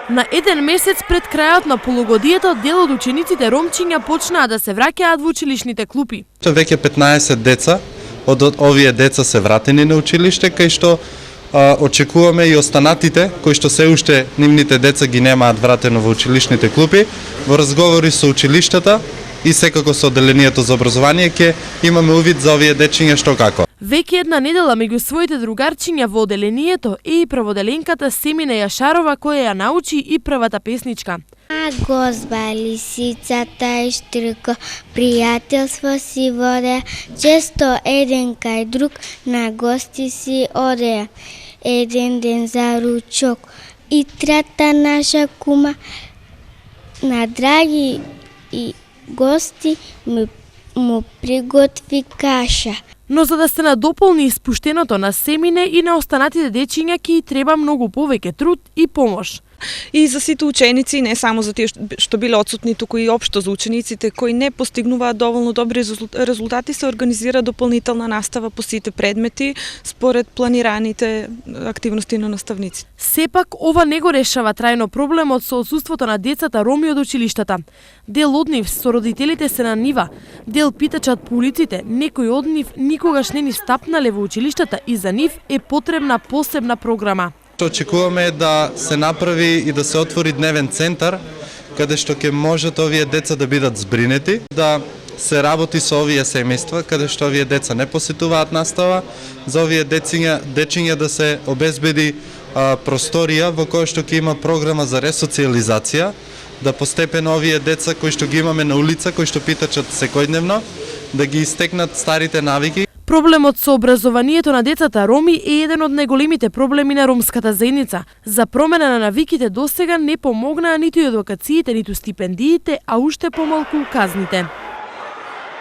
На еден месец пред крајот на полугодието, дел од учениците ромчиња почнаа да се враќаат во училишните клупи. Веќе 15 деца од овие деца се вратени на училиште, кај што очекуваме и останатите кои што се уште нивните деца ги немаат вратено во училишните клупи. Во разговори со училиштата и секако со одделението за образование ќе имаме увид за овие дечиња што како. Веќе една недела меѓу своите другарчиња во одделението е и преводеленката Семина Јашарова, која ја научи и првата песничка. Гозба, лисицата и штрко, пријателство си воде, често еден кај друг на гости си оде. Еден ден за ручок и трата наша кума, на драги и гости му приготви каша. Но за да се надополни испуштеното на Семине и на останатите дечиња ќе треба многу повеќе труд и помош. И за сите ученици, не само за тие што биле отсутни, туку и општо за учениците кои не постигнуваат доволно добри резултати, се организира дополнителна настава по сите предмети според планираните активности на наставниците. Сепак, ова не го решава трајно проблемот со отсуството на децата роми од училиштата. Дел од нив со родителите се на нива, дел питачат по улиците, некои од нив никогаш не ни стапнале во училиштата и за нив е потребна посебна програма. Очекуваме да се направи и да се отвори дневен центар каде што ќе можат овие деца да бидат збринети, да се работи со овие семејства каде што овие деца не посетуваат настава, за овие дечиња да се обезбеди просторија во која што ќе има програма за ресоциализација, да постепено овие деца кои што ги имаме на улица, кои што питачат секојдневно, да ги истекнат старите навики. Проблемот со образованието на децата роми е еден од најголемите проблеми на ромската заедница. За промена на навиките досега не помогнаа ниту едукациите, ниту стипендиите, а уште помалку казните.